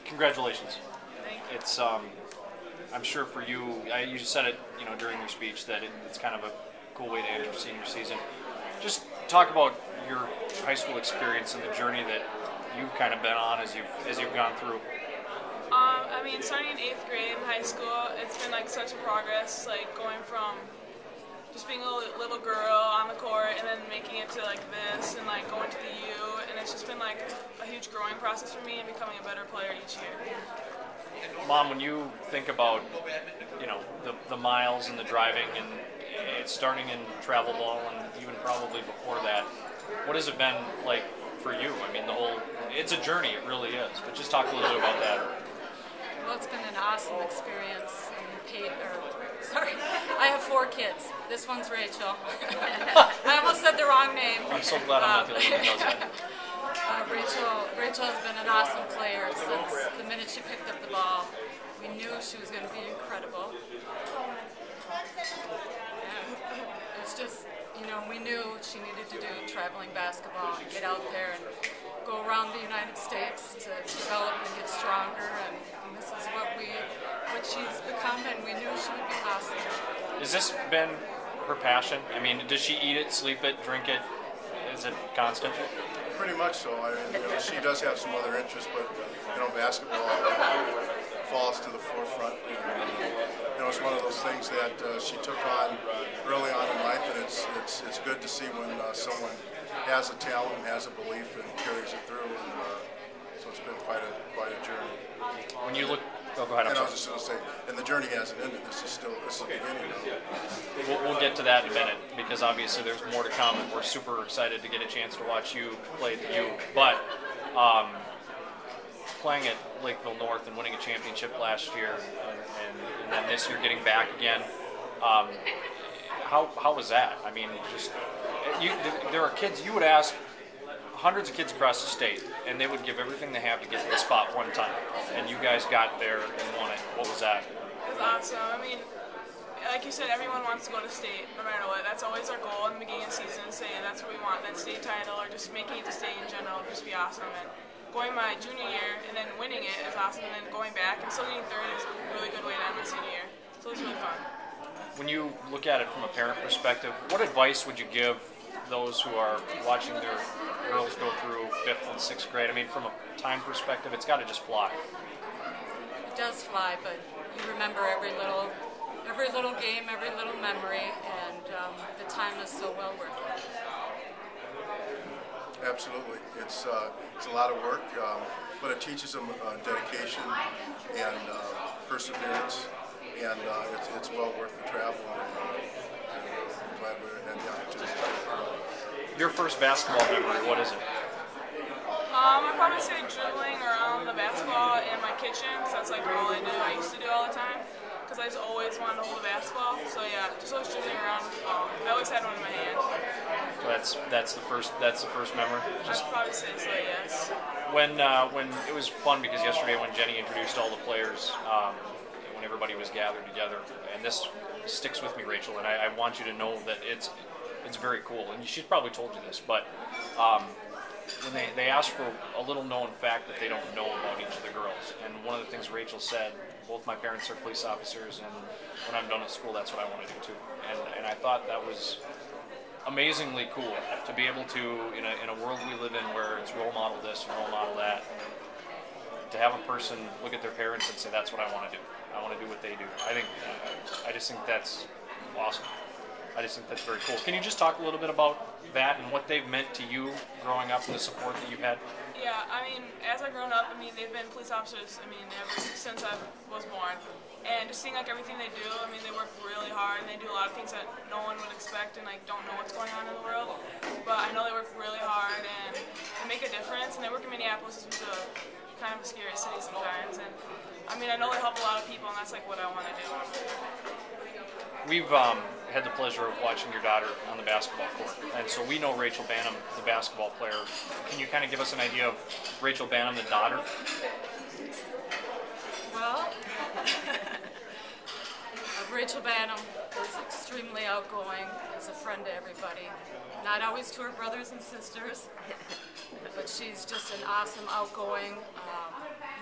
Congratulations. Thank you. It's I'm sure for you, you just said it, during your speech that it's kind of a cool way to end your senior season. Just talk about your high school experience and the journey that you've kind of been on as you've gone through. I mean, starting in 8th grade in high school, it's been like such a progress, like going from just being a little girl on the court and then making it to like this and like going to the U, and it's just been like a huge growing process for me and becoming a better player each year. Mom, when you think about the miles and the driving, and it's starting in travel ball and even probably before that, what has it been like for you? I mean, it's a journey, it really is. But just talk a little bit about that. Well, it's been an awesome experience. I have 4 kids. This one's Rachel. I almost said the wrong name. I'm so glad I'm not the only one who does that. Rachel has been an awesome player since the minute she picked up the ball. We knew she was going to be incredible. And it's just, we knew she needed to do traveling basketball and get out there and go around the United States to develop and get stronger. And this is what she's become, and we knew she would be awesome. Has this been her passion? I mean, does she eat it, sleep it, drink it? Is it constant? Pretty much so. She does have some other interests, but basketball falls to the forefront. And, it's one of those things that she took on early on in life, and it's good to see when someone has a talent, has a belief, and carries it through. And so it's been quite a journey. When you look. Oh, go ahead. And I was just going to say, and the journey hasn't ended. This is the beginning. We'll get to that in a minute, because obviously there's more to come, and we're super excited to get a chance to watch you play at the U. But playing at Lakeville North and winning a championship last year, and then this year getting back again, how was that? I mean, there are kids, you would ask hundreds of kids across the state, and they would give everything they have to get to the spot one time. And you guys got there and won it. What was that? It was awesome. I mean, like you said, everyone wants to go to state, no matter what. That's always our goal in the beginning of the season, saying that's what we want, that state title, or just making it to state in general would just be awesome. And going my junior year and then winning it is awesome, and then going back and still getting third is a really good way to end my senior year. So it was really fun. When you look at it from a parent perspective, what advice would you give those who are watching their girls go through 5th and 6th grade? I mean, from a time perspective, it's got to just fly. It does fly, but you remember every little game, every little memory, and the time is so well worth it. Absolutely, it's a lot of work, but it teaches them dedication and perseverance, and it's well worth the travel. I'm glad we had the opportunity. Your first basketball memory, what is it? I'd probably say dribbling around the basketball in my kitchen, because that's like all I used to do all the time, because I just always wanted to hold a basketball. So yeah, just always dribbling around with the ball. I always had one in my hand. That's the first memory. I'd probably say so, yes. When it was fun, because yesterday when Jenny introduced all the players, when everybody was gathered together, and this sticks with me, Rachel, and I want you to know that it's very cool, and she's probably told you this, but when they ask for a little known fact that they don't know about each of the girls, and one of the things Rachel said, both my parents are police officers, and when I'm done with school, that's what I want to do too. And I thought that was amazingly cool to be able to, in a world we live in where it's role model this and role model that, to have a person look at their parents and say, that's what I want to do. I want to do what they do. I just think that's awesome. I just think that's very cool. Can you just talk a little bit about that and what they've meant to you growing up and the support that you've had? Yeah, I mean, as I've grown up, they've been police officers, ever since I was born. And just seeing everything they do, they work really hard, and they do a lot of things that no one would expect and don't know what's going on in the world. But I know they work really hard and they make a difference, and they work in Minneapolis, which is kind of a scary city sometimes. And I know they help a lot of people, and that's what I want to do. We've had the pleasure of watching your daughter on the basketball court, and so we know Rachel Banham, the basketball player. Can you kind of give us an idea of Rachel Banham, the daughter? Well, Rachel Banham is extremely outgoing, is a friend to everybody. Not always to her brothers and sisters, but she's just an awesome, outgoing,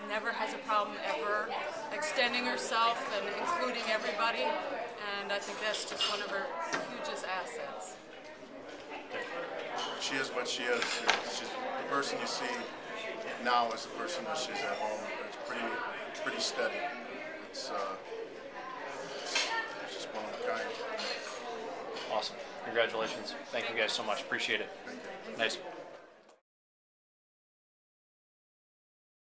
never has a problem ever extending herself and including everybody, and I think that's just one of her hugest assets. She is what she is. She's the person you see now is the person that she's at home. It's pretty steady. It's just one of a kind. Awesome. Congratulations. Thank you guys so much. Appreciate it. Thank you. Nice.